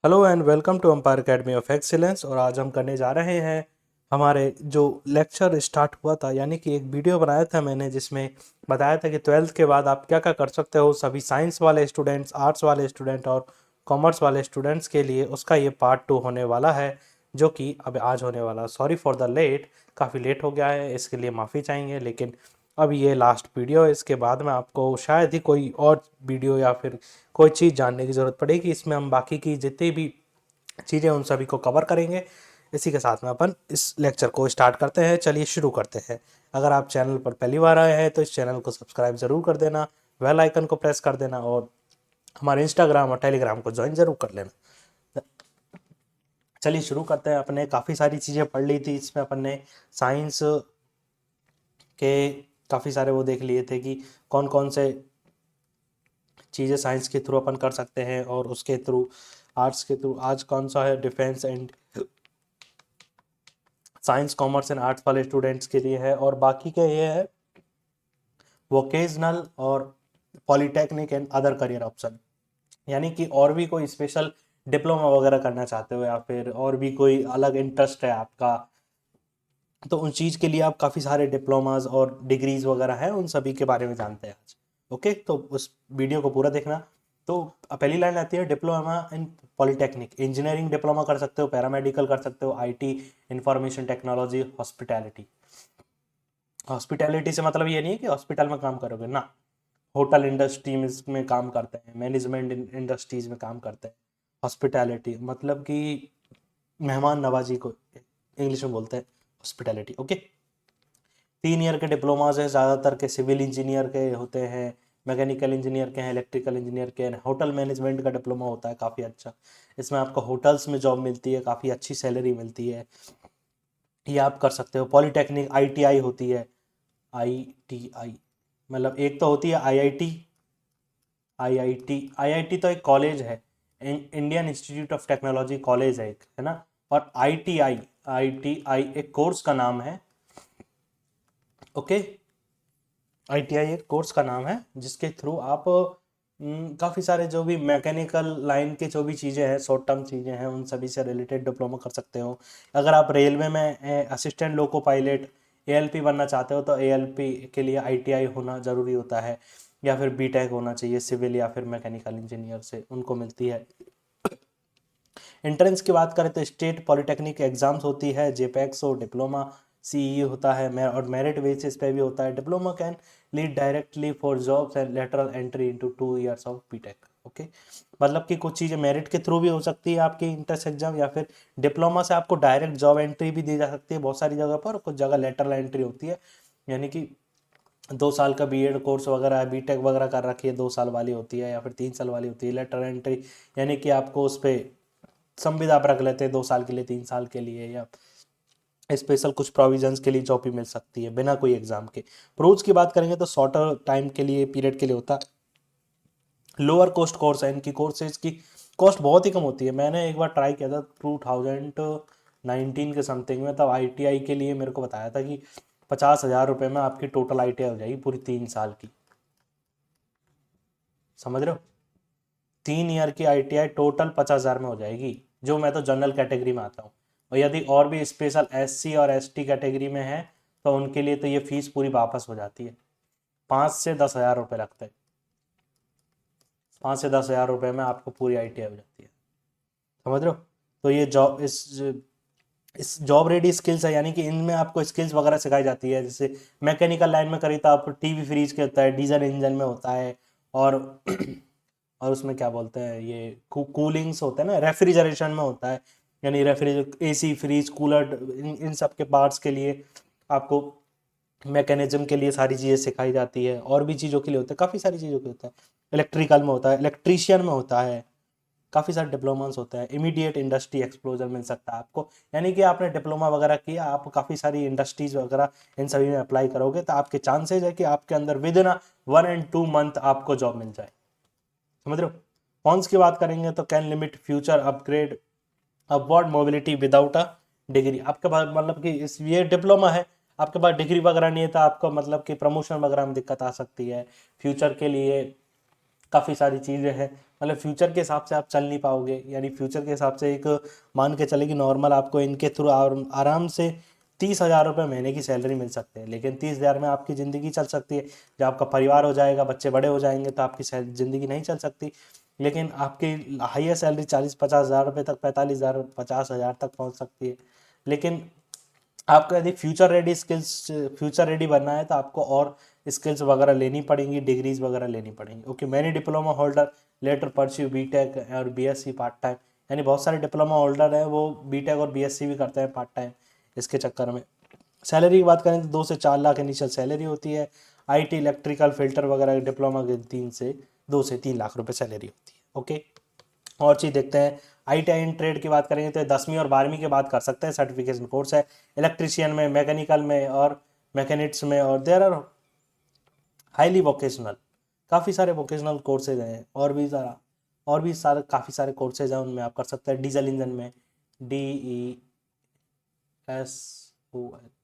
Hello and welcome to Empire Academy of Excellence. और आज हम करने जा रहे हैं हमारे जो लेक्चर स्टार्ट हुआ था, यानी कि एक वीडियो बनाया था मैंने जिसमें बताया था कि 12th के बाद आप क्या क्या कर सकते हो। सभी साइंस वाले स्टूडेंट्स, आर्ट्स वाले स्टूडेंट और कॉमर्स वाले स्टूडेंट्स के लिए उसका ये पार्ट 2 होने वाला है, जो कि अब आज होने वाला। सॉरी फॉर द लेट, काफ़ी लेट हो गया है, इसके लिए माफ़ी चाहेंगे। लेकिन अब ये लास्ट वीडियो है, इसके बाद में आपको शायद ही कोई और वीडियो या फिर कोई चीज़ जानने की ज़रूरत पड़ेगी। इसमें हम बाकी की जितनी भी चीज़ें उन सभी को कवर करेंगे। इसी के साथ में अपन इस लेक्चर को स्टार्ट करते हैं। चलिए शुरू करते हैं। अगर आप चैनल पर पहली बार आए हैं तो इस चैनल को सब्सक्राइब ज़रूर कर देना, बेल आइकन को प्रेस कर देना और हमारे इंस्टाग्राम और टेलीग्राम को ज्वाइन ज़रूर कर लेना। चलिए शुरू करते हैं। अपने काफ़ी सारी चीज़ें पढ़ ली थी इसमें। अपन ने साइंस के काफ़ी सारे वो देख लिए थे कि कौन कौन से चीज़ें साइंस के थ्रू अपन कर सकते हैं और उसके थ्रू आर्ट्स के थ्रू आज कौन सा है defence and science commerce and arts वाले स्टूडेंट्स के लिए है। और बाकी के ये है वोकेशनल और polytechnic and other career option, यानी कि और भी कोई स्पेशल डिप्लोमा वगैरह करना चाहते हो या फिर और भी कोई अलग इंटरेस्ट है आपका, तो उन चीज़ के लिए आप काफ़ी सारे डिप्लोमाज और डिग्रीज वगैरह हैं, उन सभी के बारे में जानते हैं आज। ओके, तो उस वीडियो को पूरा देखना। तो पहली लाइन आती है diploma in polytechnic. Engineering diploma कर सकते हो, पैरामेडिकल कर सकते हो, IT, information technology, hospitality. Hospitality से मतलब ये नहीं है कि हॉस्पिटल में काम करोगे ना, होटल इंडस्ट्री में काम करते हैं, मैनेजमेंट इंडस्ट्रीज में काम करते हैं। हॉस्पिटैलिटी मतलब कि मेहमान नवाजी को इंग्लिश में बोलते हैं हॉस्पिटैलिटी। ओके, 3 ईयर के डिप्लोमाज हैं, ज़्यादातर के सिविल इंजीनियर के होते हैं, मैकेनिकल इंजीनियर के हैं, इलेक्ट्रिकल इंजीनियर के हैं। होटल मैनेजमेंट का डिप्लोमा होता है काफ़ी अच्छा, इसमें आपको होटल्स में जॉब मिलती है, काफ़ी अच्छी सैलरी मिलती है, ये आप कर सकते हो। पॉलीटेक्निक आईटीआई होती है, आईटीआई मतलब एक तो होती है आईआईटी। आईआईटी तो एक कॉलेज है, Indian institute of technology college है एक, है ना। और आईटीआई, आईटीआई एक कोर्स का नाम है। ओके, आईटीआई एक कोर्स का नाम है जिसके थ्रू आप काफ़ी सारे जो भी मैकेनिकल लाइन के जो भी चीज़ें हैं, शॉर्ट टर्म चीज़ें हैं, उन सभी से रिलेटेड डिप्लोमा कर सकते हो। अगर आप रेलवे में असिस्टेंट लोको पायलट एएलपी बनना चाहते हो तो एएलपी के लिए आईटीआई होना ज़रूरी होता है, या फिर बीटेक होना चाहिए सिविल या फिर मैकेनिकल इंजीनियर से उनको मिलती है। एंट्रेंस की बात करें तो स्टेट पॉलिटेक्निक एग्जाम्स होती है, जेपैक्स और डिप्लोमा सीई होता है, और मेरिट बेसिस पे भी होता है। Diploma can lead directly for jobs and lateral entry into 2 years of BTech. Okay, मतलब कि कुछ चीज़ें मेरिट के थ्रू भी हो सकती है आपकी इंट्रेंस एग्जाम, या फिर डिप्लोमा से आपको डायरेक्ट जॉब एंट्री भी दी जा सकती है बहुत सारी जगह पर, और कुछ जगह लेटरल एंट्री होती है, यानी कि 2 साल का बीएड कोर्स वगैरह है, बीटेक वगैरह कर रखी है, 2 साल वाली होती है या फिर 3 साल वाली होती है लेटरल एंट्री, यानी कि आपको उस पर संविदा आप रख लेते हैं 2 साल के लिए, 3 साल के लिए, या स्पेशल कुछ प्रोविजंस के लिए जॉब भी मिल सकती है बिना कोई एग्जाम के। प्रोज की बात करेंगे तो शॉर्टर टाइम के लिए, पीरियड के लिए होता है। लोअर कॉस्ट कोर्स है, इनकी कोर्सेज की कॉस्ट बहुत ही कम होती है। मैंने एक बार ट्राई किया था 2019 के समथिंग में, तब आईटीआई के लिए मेरे को बताया था कि 50,000 रुपये में आपकी टोटल आईटीआई हो जाएगी पूरी 3 साल की। समझ रहे हो, 3 ईयर की आईटीआई टोटल 50,000 में हो जाएगी, जो मैं तो जनरल कैटेगरी में आता हूँ। और यदि और भी स्पेशल एससी और एसटी कैटेगरी में है तो उनके लिए तो ये फीस पूरी वापस हो जाती है। 5 से 10,000 रुपये लगते हैं, 5 से 10,000 रुपये में आपको पूरी आईटीआई हो जाती है। समझ रहे हो, तो ये जॉब इस जॉब रेडी स्किल्स है, यानी कि इनमें आपको स्किल्स वगैरह सिखाई जाती है। जैसे मैकेनिकल लाइन में करी तो आप टीवी फ्रीज के होता है, डीजल इंजन में होता है, और और उसमें क्या बोलते हैं ये कूलिंग्स होते हैं ना, रेफ्रिजरेशन में होता है, यानी एसी फ्रीज कूलर इन सब के पार्ट्स के लिए आपको मैकेनिज्म के लिए सारी चीज़ें सिखाई जाती है। और भी चीज़ों के लिए होता है, काफ़ी सारी चीज़ों के होता है। इलेक्ट्रिकल में होता है, इलेक्ट्रीशियन में होता है, काफ़ी सारे डिप्लोमास होते हैं। इमीडिएट इंडस्ट्री एक्सप्लोजर मिल सकता है आपको, यानी कि आपने डिप्लोमा वगैरह किया, आप काफ़ी सारी इंडस्ट्रीज वगैरह इन सभी में अप्लाई करोगे तो आपके चांसेज है कि आपके अंदर विद इन 1 and 2 month आपको जॉब मिल जाए। समझ रहे हो। कॉन्स की बात करेंगे तो can limit future upgrade upward mobility without a degree. आपके पास मतलब कि इस ये डिप्लोमा है, आपके पास डिग्री वगैरह नहीं है तो आपको मतलब कि प्रमोशन वगैरह में दिक्कत आ सकती है। फ्यूचर के लिए काफ़ी सारी चीज़ें हैं, मतलब फ्यूचर के हिसाब से आप चल नहीं पाओगे, यानी फ्यूचर के हिसाब से एक मान के चले कि नॉर्मल आपको इनके थ्रू आराम से 30,000 रुपये महीने की सैलरी मिल सकते हैं, लेकिन 30,000 में आपकी ज़िंदगी चल सकती है। जब आपका परिवार हो जाएगा, बच्चे बड़े हो जाएंगे, तो आपकी ज़िंदगी नहीं चल सकती। लेकिन आपकी हाईएस्ट सैलरी 40-50 हज़ार रुपये तक, 45,000 50,000 तक पहुंच सकती है। लेकिन आपको यदि फ्यूचर रेडी बनना है तो आपको और स्किल्स वगैरह लेनी पड़ेंगी, डिग्रीज वगैरह लेनी पड़ेंगी। Okay, many diploma holder later pursue BTech और बीएससी पार्ट टाइम, यानी बहुत सारे डिप्लोमा होल्डर हैं वो बीटेक और बीएससी भी करते हैं पार्ट टाइम इसके चक्कर में। सैलरी की बात करें तो 2 से 4 लाख इनिशियल सैलरी होती है। आईटी, इलेक्ट्रिकल, फिल्टर वगैरह डिप्लोमा के 2 से 3 लाख रुपए सैलरी होती है। ओके, और चीज़ देखते हैं। ITI इन ट्रेड की बात करेंगे तो 10वीं और 12वीं के बाद कर सकते हैं, सर्टिफिकेशन कोर्स है। इलेक्ट्रिशियन में, मैकेनिकल में और मैकेनिक्स में, और देयर आर हाईली वोकेशनल, काफ़ी सारे वोकेशनल कोर्सेज हैं, और भी सारे काफ़ी सारे कोर्सेज हैं, उनमें आप कर सकते हैं। डीजल इंजन में DESO,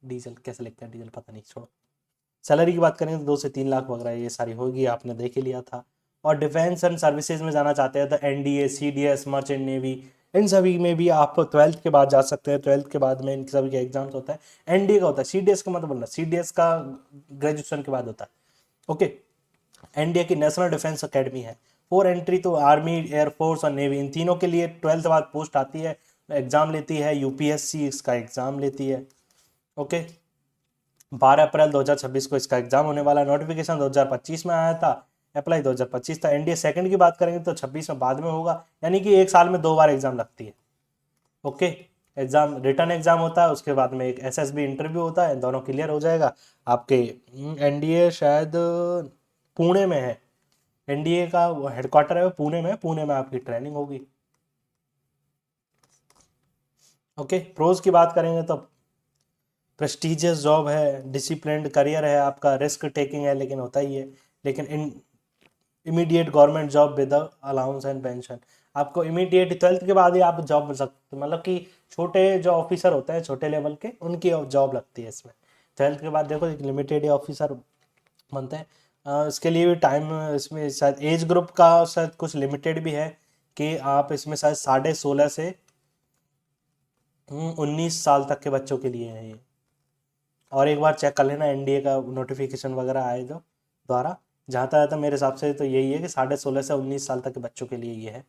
डीजल कैसे लिखते हैं, डीजल पता नहीं, छोड़ो। सैलरी की बात करें तो 2 से 3 लाख वगैरह ये सारी होगी, आपने देख ही लिया था। और डिफेंस एंड सर्विसेज में जाना चाहते हैं तो NDA, CDS, मर्चेंट नेवी, इन सभी में भी आप 12th के बाद जा सकते हैं। 12th के बाद में इन सभी के एग्जाम्स होता है। NDA का होता है, CDS का मत बोलना, CDS का ग्रेजुएशन के बाद होता है। ओके, NDA की नेशनल डिफेंस अकेडमी है। फॉर एंट्री तो आर्मी, एयरफोर्स और नेवी, इन तीनों के लिए 12th बाद पोस्ट आती है, एग्जाम लेती है UPSC, इसका एग्जाम लेती है। ओके, 12 अप्रैल 2026 को इसका एग्जाम होने वाला है। नोटिफिकेशन 2025 में आया था, अप्लाई 2025 था। NDA सेकंड की बात करेंगे तो 26 में बाद में होगा, यानी कि एक साल में 2 बार एग्जाम लगती है। ओके, एग्जाम रिटर्न एग्जाम होता है, उसके बाद में एक SSB इंटरव्यू होता है, दोनों क्लियर हो जाएगा आपके। NDA शायद पुणे में है, NDA का हेडक्वार्टर है वो पुणे में, पुणे में आपकी ट्रेनिंग होगी। ओके, प्रोज की बात करेंगे तो प्रेस्टिजियस जॉब है, डिसिप्लिन्ड करियर है आपका, रिस्क टेकिंग है लेकिन होता ही है, लेकिन immediate government job with allowance and pension. आपको इमीडिएट 12th के बाद ही आप जॉब मिल सकते, मतलब कि छोटे जो ऑफिसर होते हैं छोटे लेवल के, उनकी जॉब लगती है इसमें। 12th के बाद देखो एक लिमिटेड ऑफिसर बनते हैं। इसके लिए भी टाइम, इसमें शायद एज ग्रुप का शायद कुछ लिमिटेड भी है कि आप इसमें शायद 16.5 से 19 साल तक के बच्चों के लिए है ये। और एक बार चेक कर लेना NDA का नोटिफिकेशन वगैरह आए जो द्वारा, जहाँ तक मेरे हिसाब से तो यही है कि 16.5 से 19 साल तक के बच्चों के लिए ये है।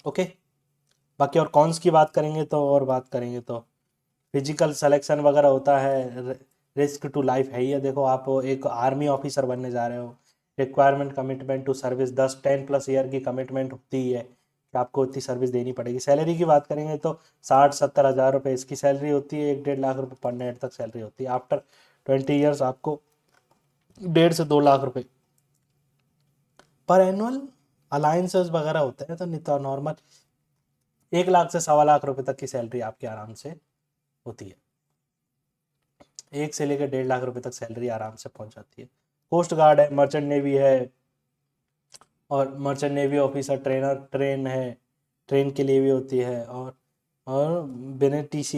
ओके, बाकी और कॉन्स की बात करेंगे तो, फिजिकल सिलेक्शन वगैरह होता है, रिस्क टू लाइफ है ही है। देखो आप एक आर्मी ऑफिसर बनने जा रहे हो, requirement commitment to service, 10-10+ year की कमिटमेंट होती ही है कि आपको इतनी सर्विस देनी पड़ेगी। सैलरी की बात करेंगे तो 60-70 हज़ार रुपये इसकी सैलरी होती है, 1-1.5 लाख रुपये पर नेट तक सैलरी होती है। आफ्टर 20 ईयर्स आपको 1.5 से 2 लाख रुपये पर एनुअल अलायंसेस वगैरह होते हैं, तो नहीं तो नॉर्मल 1 लाख से 1.25 लाख रुपये तक की सैलरी आपकी आराम से होती है। 1 से लेकर 1.5 लाख रुपये तक सैलरी आराम से पहुंच जाती है। कोस्ट गार्ड है, मर्चेंट नेवी है, और मर्चेंट नेवी ऑफिसर ट्रेन के लिए भी होती है। और BNETC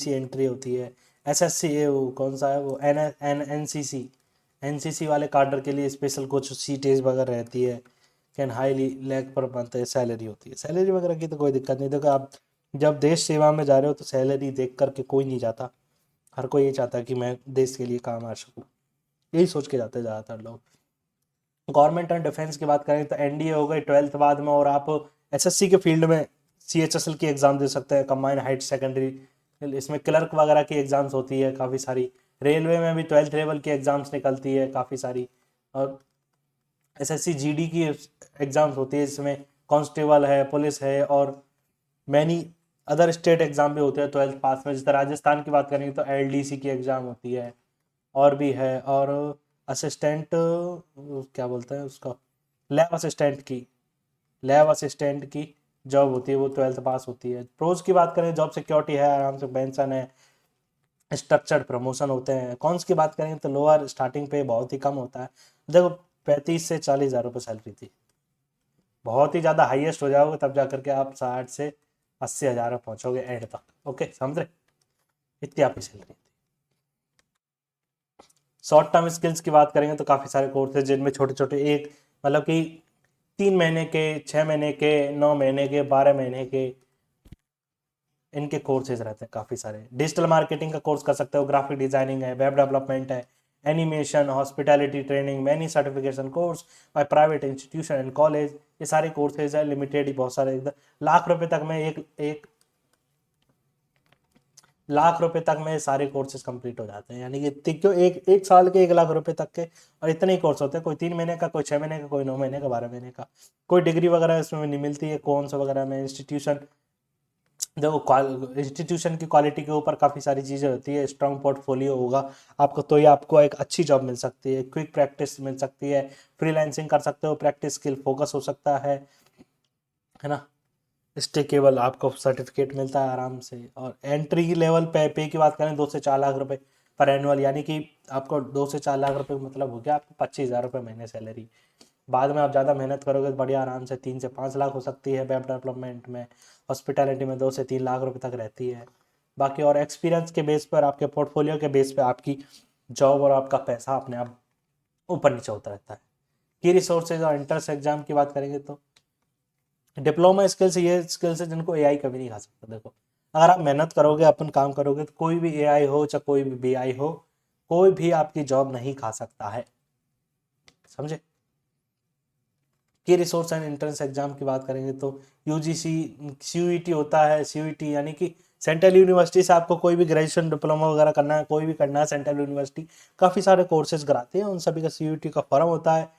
एंट्री होती है। SSC वो कौन सा है वो, NCC वाले कार्डर के लिए स्पेशल कुछ सीटेज वगैरह रहती है। Can highly lakh per month salary होती है। सैलरी वगैरह की तो कोई दिक्कत नहीं। देखो आप जब देश सेवा में जा रहे हो तो सैलरी देख करके कोई नहीं जाता, हर कोई ये चाहता है कि मैं देश के लिए काम आ सकूँ, यही सोच के जाते हैं ज़्यादातर लोग। गवर्नमेंट एंड डिफेंस की बात करें तो NDA हो गई 12th बाद में, और आप SSC के फील्ड में CHSL की एग्ज़ाम दे सकते हैं, कंबाइंड हाइट सेकेंडरी। इसमें क्लर्क वगैरह की एग्ज़ाम्स होती है काफ़ी सारी। रेलवे में भी 12th लेवल की एग्ज़ाम्स निकलती है काफ़ी सारी। और SSC GD की एग्ज़ाम्स होती है, जिसमें कांस्टेबल है, पुलिस है, और मैनी अदर स्टेट एग्ज़ाम भी होते हैं 12th पास में। जैसे राजस्थान की बात करेंगे तो LDC की एग्ज़ाम होती है, और भी है। और असिस्टेंट क्या बोलते हैं उसका, लैब असिस्टेंट की जॉब होती है, वो 12th पास होती है। प्रोज की बात करें, जॉब सिक्योरिटी है, आराम से पेंशन है, स्ट्रक्चर्ड प्रमोशन होते हैं। कॉन्स की बात करें तो लोअर स्टार्टिंग पे बहुत ही कम होता है। देखो 35 से 40 हज़ार रुपये सैलरी थी, बहुत ही ज़्यादा हाईएस्ट हो जाओगे तब जा करके आप 60 से 80 हज़ार में पहुँचोगे एंड तक। ओके, समझ रहे, इतनी आपकी सैलरी। शॉर्ट टर्म स्किल्स की बात करेंगे तो काफ़ी सारे कोर्स हैं जिनमें छोटे छोटे, एक मतलब कि 3 महीने के, 6 महीने के, 9 महीने के, 12 महीने के इनके कोर्सेज रहते हैं काफ़ी सारे। डिजिटल मार्केटिंग का कोर्स कर सकते हो, ग्राफिक डिजाइनिंग है, वेब डेवलपमेंट है, animation, hospitality training, many certification course by private institution and college. ये सारे कोर्सेज है, लिमिटेड ही बहुत सारे, लाख रुपए तक में एक लाख रुपए तक में सारे कोर्सेज कंप्लीट हो जाते हैं। यानी कि क्यों एक एक साल के 1 लाख रुपए तक के, और इतने ही कोर्स होते हैं, कोई 3 महीने का, कोई 6 महीने का, कोई 9 महीने का, 12 महीने का। कोई डिग्री वगैरह इसमें नहीं मिलती है, कौन सा वगैरह में इंस्टीट्यूशन, देखो इंस्टीट्यूशन की क्वालिटी के ऊपर काफ़ी सारी चीज़ें होती है। स्ट्रांग पोर्टफोलियो होगा आपको तो ये आपको एक अच्छी जॉब मिल सकती है, क्विक प्रैक्टिस मिल सकती है, फ्रीलांसिंग कर सकते हो, प्रैक्टिस स्किल फोकस हो सकता है ना। स्टेकेबल आपको सर्टिफिकेट मिलता है आराम से। और एंट्री लेवल पे की बात करें, 2 से 4 लाख रुपए पर एनुअल, यानी कि आपको 2 से 4 लाख रुपए मतलब हो गया आपको 25,000 रुपये महीने सैलरी। बाद में आप ज़्यादा मेहनत करोगे तो बढ़िया आराम से 3 से 5 लाख हो सकती है वेब डेवलपमेंट में। हॉस्पिटैलिटी में 2 से 3 लाख रुपए तक रहती है। बाकी और एक्सपीरियंस के बेस पर, आपके पोर्टफोलियो के बेस पर आपकी जॉब और आपका पैसा अपने आप ऊपर नीचे होता रहता है। की रिसोर्सेज और इंट्रेंस एग्जाम की बात करेंगे तो डिप्लोमा स्किल्स ये स्किल्स है जिनको एआई कभी नहीं खा सकता। देखो अगर आप मेहनत करोगे, अपन काम करोगे, तो कोई भी एआई हो चाहे कोई भी बीआई हो, कोई भी आपकी जॉब नहीं खा सकता है, समझे। की रिसोर्स एंड एंट्रेंस एग्जाम की बात करेंगे तो यूजीसी, सीयूईटी होता है। सीयूईटी यानी कि सेंट्रल यूनिवर्सिटी से आपको कोई भी ग्रेजुएशन डिप्लोमा वगैरह करना है, कोई भी करना है, सेंट्रल यूनिवर्सिटी काफ़ी सारे कोर्सेज कराते हैं, उन सभी का सीयूईटी का फॉर्म होता है,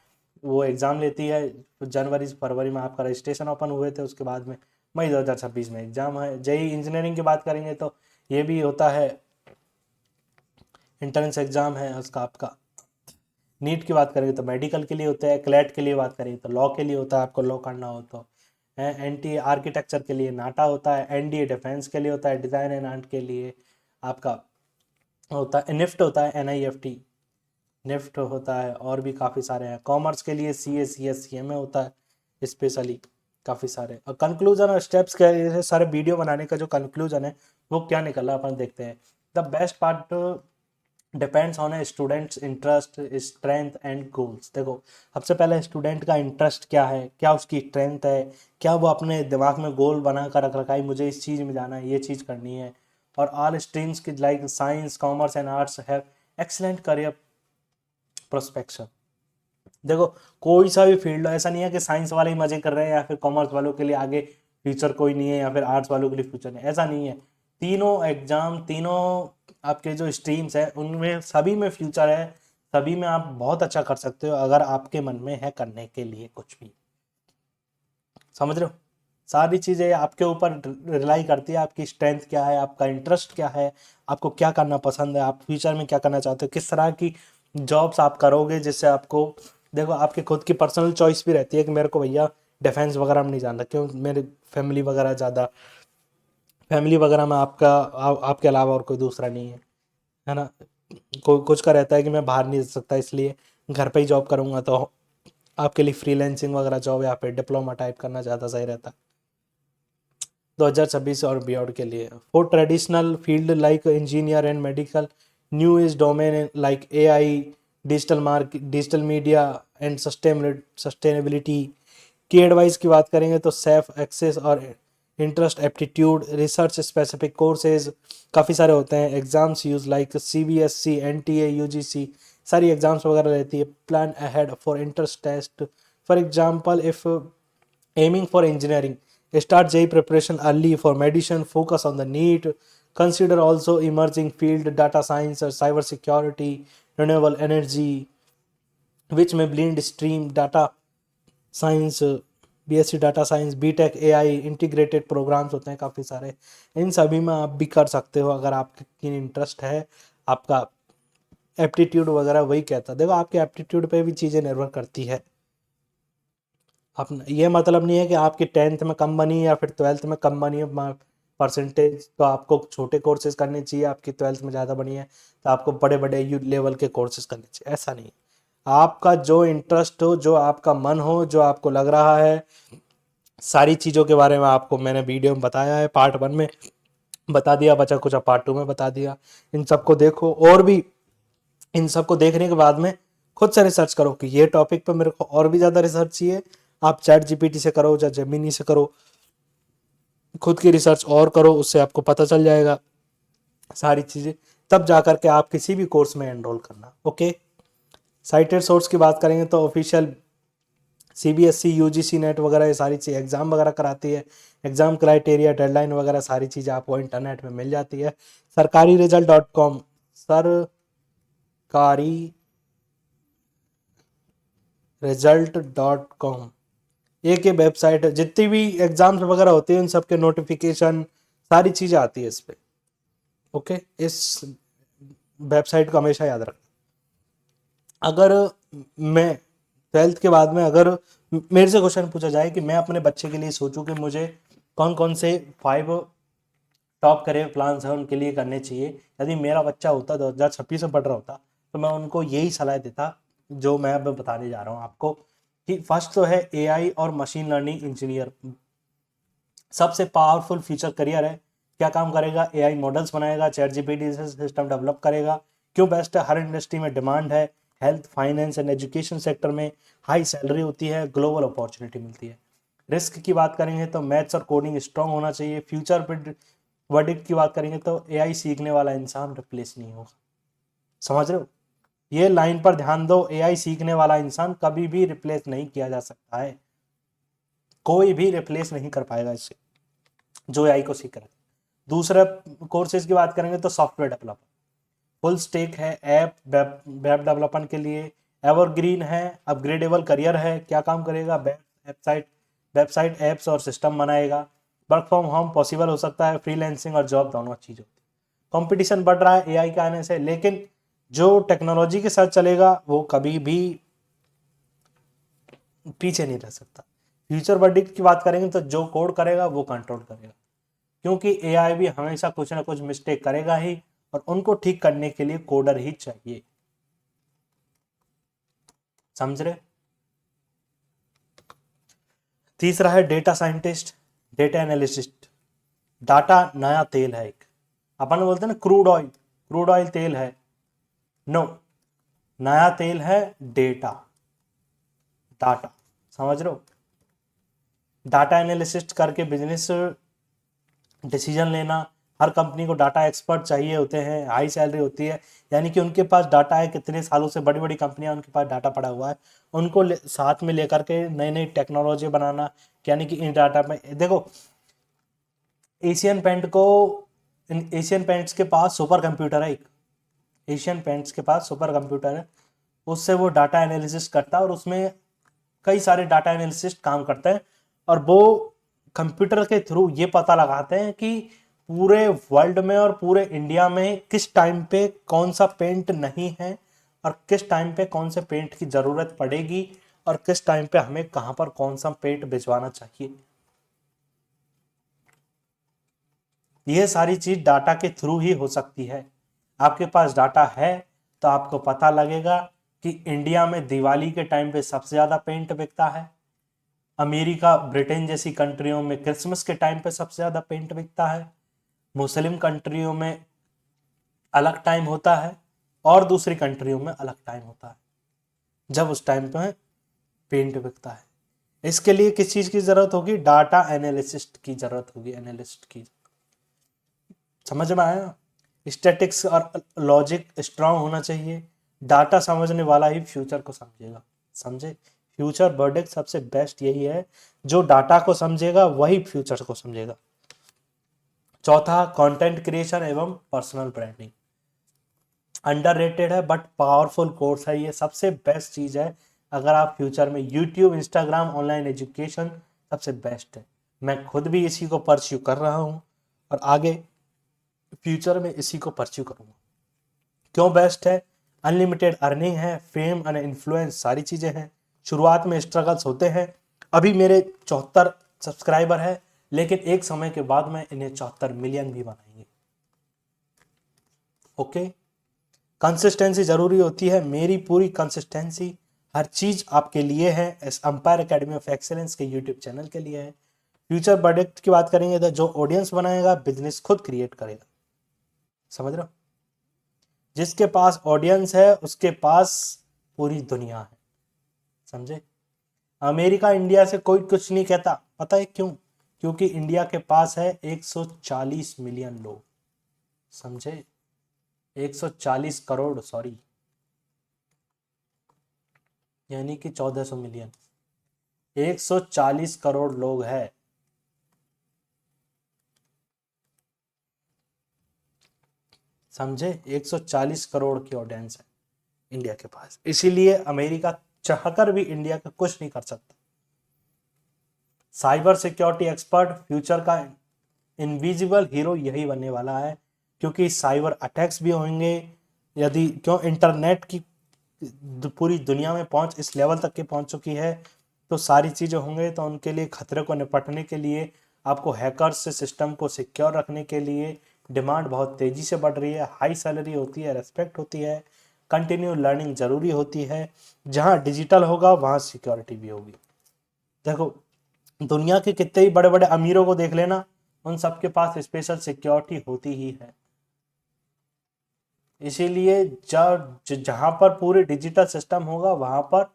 वो एग्ज़ाम लेती है। जनवरी से फरवरी में आपका रजिस्ट्रेशन ओपन हुए थे, उसके बाद में मई 2026 में एग्ज़ाम है। जेई इंजीनियरिंग की बात करेंगे तो ये भी होता है, एंट्रेंस एग्ज़ाम है उसका आपका। नीट की बात करेंगे तो मेडिकल के लिए होता है। क्लैट के लिए बात करेंगे तो लॉ के लिए होता है, आपको लॉ करना हो तो। एनटी आर्किटेक्चर के लिए नाटा होता है। एनडीए डिफेंस के लिए होता है। डिज़ाइन एंड आर्ट के लिए आपका होता है निफ्ट होता है, एनआईएफटी निफ्ट होता है। और भी काफ़ी सारे हैं। कॉमर्स के लिए सीए, सीएस, सीएमए होता है स्पेशली, काफ़ी सारे। और कंक्लूजन और स्टेप्स के ये सारे वीडियो बनाने का जो कंक्लूजन है वो क्या निकला अपन देखते हैं। The best part depends on A students interest, strength and goals. देखो सबसे पहले स्टूडेंट का इंटरेस्ट क्या है, क्या उसकी स्ट्रेंथ है, क्या वो अपने दिमाग में गोल बना कर रख रखा है मुझे इस चीज़ में जाना है, ये चीज़ करनी है। और ऑल स्ट्रीम्स की like science, commerce and arts have excellent career prospection. देखो कोई सा भी फील्ड हो, ऐसा नहीं है कि साइंस वाले ही मजे कर रहे हैं या फिर कॉमर्स वालों के लिए आगे फ्यूचर कोई नहीं है या फिर आर्ट्स वालों के लिए फ्यूचर नहीं, ऐसा नहीं है। तीनों एग्जाम, तीनों आपके जो स्ट्रीम्स है उनमें सभी में फ्यूचर है, सभी में आप बहुत अच्छा कर सकते हो अगर आपके मन में है करने के लिए कुछ भी, समझ रहे हो। सारी चीज़ें आपके ऊपर रिलाई करती है, आपकी स्ट्रेंथ क्या है, आपका इंटरेस्ट क्या है, आपको क्या करना पसंद है, आप फ्यूचर में क्या करना चाहते हो, किस तरह की जॉब्स आप करोगे जिससे आपको, देखो आपके खुद की पर्सनल चॉइस भी रहती है कि मेरे को भैया डिफेंस वगैरह में नहीं जाना, क्यों, मेरे फैमिली वगैरह में आपके अलावा और कोई दूसरा नहीं है ना। कोई कुछ का रहता है कि मैं बाहर नहीं जा सकता इसलिए घर पे ही जॉब करूँगा, तो आपके लिए फ्रीलैंसिंग वगैरह जॉब या फिर डिप्लोमा टाइप करना ज़्यादा सही रहता है 2026 और बियॉन्ड के लिए। For traditional field like engineer and medical, new is domain like AI, digital media and sustainability. की एडवाइस की बात करेंगे तो सेफ एक्सेस और interest aptitude, research specific courses काफ़ी सारे होते हैं। Exams use like CBSE, NTA, UGC, सारी एग्जाम्स वगैरह रहती है। Plan ahead for interest test, for example if aiming for engineering, start JEE preparation early. For medicine, focus on the NEET. Consider also emerging field data science or cyber security, renewable energy, which may blend stream data science, BSc data science, BTech AI, integrated programs होते हैं काफ़ी सारे। इन सभी में आप भी कर सकते हो अगर आपकी इंटरेस्ट है। आपका एप्टीट्यूड वगैरह वही कहता है, देखो आपके एप्टीट्यूड पे भी चीज़ें निर्भर करती है। आप ये मतलब नहीं है कि आपकी 10th में कम बनी या फिर 12th में कम बनी है परसेंटेज तो आपको छोटे कोर्सेज करने चाहिए, आपकी 12th में ज़्यादा बनी है तो आपको बड़े बड़े लेवल के कोर्सेज करने चाहिए, ऐसा नहीं है। आपका जो इंटरेस्ट हो, जो आपका मन हो, जो आपको लग रहा है, सारी चीज़ों के बारे में आपको मैंने वीडियो में बताया है। पार्ट 1 में बता दिया, बचा कुछ पार्ट 2 में बता दिया। इन सबको देखो, और भी इन सबको देखने के बाद में खुद से रिसर्च करो कि ये टॉपिक पे मेरे को और भी ज़्यादा रिसर्च चाहिए। आप चैट जीपीटी से करो या जेमिनी से करो, खुद की रिसर्च और करो, उससे आपको पता चल जाएगा सारी चीज़ें, तब जा करके आप किसी भी कोर्स में एनरोल करना। ओके, साइटेड सोर्स की बात करेंगे तो ऑफिशियल सीबीएसई, यूजीसी नेट वगैरह ये सारी चीज़ एग्ज़ाम वगैरह कराती है। एग्ज़ाम क्राइटेरिया, डेडलाइन वगैरह सारी चीज़ें आपको इंटरनेट में मिल जाती है। सरकारी रिजल्ट डॉट कॉम, सरकारी रिजल्ट डॉट कॉम, एक ये वेबसाइट है, जितनी भी एग्जाम्स वगैरह होती हैं उन सब के नोटिफिकेशन सारी चीज़ें आती है इस पे। ओके, इस वेबसाइट को हमेशा याद रखना। अगर मैं 12th के बाद में अगर मेरे से क्वेश्चन पूछा जाए कि मैं अपने बच्चे के लिए सोचूं कि मुझे कौन कौन से 5 टॉप करियर प्लान्स हैं उनके लिए करने चाहिए, यदि मेरा बच्चा होता 2026 में पढ़ रहा होता तो मैं उनको यही सलाह देता जो मैं अब बताने जा रहा हूँ आपको, कि फर्स्ट तो है एआई और मशीन लर्निंग इंजीनियर। सबसे पावरफुल फ्यूचर करियर है। क्या काम करेगा? एआई मॉडल्स बनाएगा, चैट जीपीटी से सिस्टम डेवलप करेगा। क्यों बेस्ट है? हर इंडस्ट्री में डिमांड है। Health, finance and education sector में हाई सैलरी होती है, ग्लोबल अपॉर्चुनिटी मिलती है। रिस्क की बात करेंगे तो मैथ्स और कोडिंग स्ट्रांग होना चाहिए। फ्यूचर वर्डिक्ट की बात करेंगे तो एआई सीखने वाला इंसान रिप्लेस नहीं होगा। समझ रहे हो? ये लाइन पर ध्यान दो, एआई सीखने वाला इंसान कभी भी रिप्लेस नहीं किया जा सकता है। कोई भी रिप्लेस नहीं कर पाएगा इससे, जो एआई को सीख रहा है। दूसरा कोर्सेज की बात करेंगे तो सॉफ्टवेयर डेवलपर, फुल स्टेक है, ऐप वेब डेवलपमेंट के लिए, एवरग्रीन है, अपग्रेडेबल करियर है। क्या काम करेगा? वेबसाइट एप्स और सिस्टम बनाएगा। वर्क फ्रॉम होम पॉसिबल हो सकता है, फ्रीलैंसिंग और जॉब दोनों चीज होती है। कंपटीशन बढ़ रहा है एआई के आने से, लेकिन जो टेक्नोलॉजी के साथ चलेगा वो कभी भी पीछे नहीं रह सकता। फ्यूचर वर्डिक्ट की बात करेंगे तो जो कोड करेगा वो कंट्रोल करेगा, क्योंकि एआई भी हमेशा कुछ ना कुछ मिस्टेक करेगा ही, और उनको ठीक करने के लिए कोडर ही चाहिए। समझ रहे? तीसरा है data scientist, data analyst. Data नया तेल है एक, अपन बोलते हैं ना क्रूड ऑयल तेल है। नो, नया तेल है डेटा, डाटा। समझ रहे हो? डाटा एनालिसिस्ट करके बिजनेस डिसीजन लेना। हर कंपनी को डाटा एक्सपर्ट चाहिए होते हैं, हाई सैलरी होती है, यानी कि उनके पास डाटा है। कितने सालों से बड़ी बड़ी कंपनियां उनके पास डाटा पड़ा हुआ है, उनको साथ में लेकर के नई नई टेक्नोलॉजी बनाना। यानी कि इन डाटा में देखो, एशियन पेंट को, एशियन पेंट्स के पास सुपर कंप्यूटर है एक, एशियन पेंट्स के पास सुपर कंप्यूटर है, उससे वो डाटा एनालिसिस करता है, और उसमें कई सारे डाटा एनालिसिस्ट काम करते हैं, और वो कंप्यूटर के थ्रू ये पता लगाते हैं कि पूरे वर्ल्ड में और पूरे इंडिया में किस टाइम पे कौन सा पेंट नहीं है, और किस टाइम पे कौन से पेंट की जरूरत पड़ेगी, और किस टाइम पे हमें कहां पर कौन सा पेंट भिजवाना चाहिए। ये सारी चीज डाटा के थ्रू ही हो सकती है। आपके पास डाटा है तो आपको पता लगेगा कि इंडिया में दिवाली के टाइम पे सबसे ज्यादा पेंट बिकता है, अमेरिका ब्रिटेन जैसी कंट्रियों में क्रिसमस के टाइम पे सबसे ज्यादा पेंट बिकता है, मुस्लिम कंट्रियों में अलग टाइम होता है, और दूसरी कंट्रियों में अलग टाइम होता है जब उस टाइम पे पेंट बिकता है। इसके लिए किस चीज की जरूरत होगी? डाटा एनालिसिस्ट की जरूरत होगी, एनालिस्ट की। समझ में आया? स्टैटिक्स और लॉजिक स्ट्रांग होना चाहिए। डाटा समझने वाला ही फ्यूचर को समझेगा। समझे? फ्यूचर वर्डिक्ट सबसे बेस्ट यही है, जो डाटा को समझेगा वही फ्यूचर को समझेगा। चौथा, कंटेंट क्रिएशन एवं पर्सनल ब्रांडिंग। अंडररेटेड है बट पावरफुल कोर्स है ये, सबसे बेस्ट चीज है। अगर आप फ्यूचर में यूट्यूब, इंस्टाग्राम, ऑनलाइन एजुकेशन सबसे बेस्ट है। मैं खुद भी इसी को परस्यू कर रहा हूँ, और आगे फ्यूचर में इसी को परस्यू करूंगा। क्यों बेस्ट है? अनलिमिटेड अर्निंग है, फेम एंड इन्फ्लुएंस सारी चीजें हैं। शुरुआत में स्ट्रगल्स होते हैं। अभी मेरे 74 सब्सक्राइबर है, लेकिन एक समय के बाद में इन्हें 74 मिलियन भी बनाएंगे। ओके, कंसिस्टेंसी जरूरी होती है। मेरी पूरी कंसिस्टेंसी हर चीज आपके लिए है, एम्पायर एकेडमी ऑफ एक्सेलेंस के यूट्यूब चैनल के लिए है। फ्यूचर प्रोडक्ट की बात करेंगे तो जो ऑडियंस बनाएगा बिजनेस खुद क्रिएट करेगा। समझ रहे हो? जिसके पास ऑडियंस है उसके पास पूरी दुनिया है, समझे। अमेरिका इंडिया से कोई कुछ नहीं कहता, पता है क्यों? क्योंकि इंडिया के पास है 140 मिलियन लोग, समझे, 140 करोड़, सॉरी, यानी कि 1400 मिलियन, 140 करोड़ लोग हैं, समझे। 140 करोड़ की ऑडियंस है इंडिया के पास, इसीलिए अमेरिका चाहकर भी इंडिया का कुछ नहीं कर सकता। साइबर सिक्योरिटी एक्सपर्ट फ्यूचर का इनविजिबल हीरो यही बनने वाला है, क्योंकि साइबर अटैक्स भी होंगे। यदि क्यों इंटरनेट की पूरी दुनिया में पहुंच इस लेवल तक की पहुंच चुकी है, तो सारी चीज़ें होंगे, तो उनके लिए खतरे को निपटने के लिए आपको हैकर्स से सिस्टम को सिक्योर रखने के लिए डिमांड बहुत तेज़ी से बढ़ रही है। हाई सैलरी होती है, रेस्पेक्ट होती है, कंटिन्यू लर्निंग ज़रूरी होती है। जहाँ डिजिटल होगा वहाँ सिक्योरिटी भी होगी। देखो, दुनिया के कितने ही बड़े बड़े अमीरों को देख लेना, उन सबके पास स्पेशल सिक्योरिटी होती ही है। इसीलिए जहां पर पूरी डिजिटल सिस्टम होगा वहां पर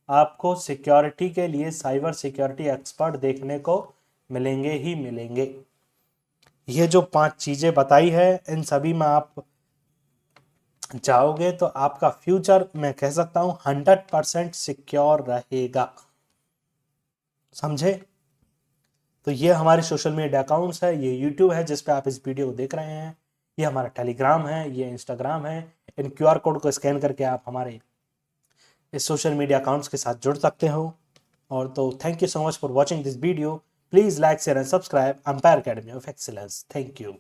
आपको सिक्योरिटी के लिए साइबर सिक्योरिटी एक्सपर्ट देखने को मिलेंगे ही मिलेंगे। ये जो 5 चीजें बताई है, इन सभी में आप जाओगे तो आपका फ्यूचर, मैं कह सकता हूं, 100% सिक्योर रहेगा, समझे। तो ये हमारे सोशल मीडिया अकाउंट्स है, ये यूट्यूब है जिस पे आप इस वीडियो को देख रहे हैं, ये हमारा टेलीग्राम है, ये इंस्टाग्राम है। इन QR कोड को स्कैन करके आप हमारे इस सोशल मीडिया अकाउंट्स के साथ जुड़ सकते हो। और तो thank you so much for watching this video. Please like share and subscribe Empire Academy of Excellence. Thank you.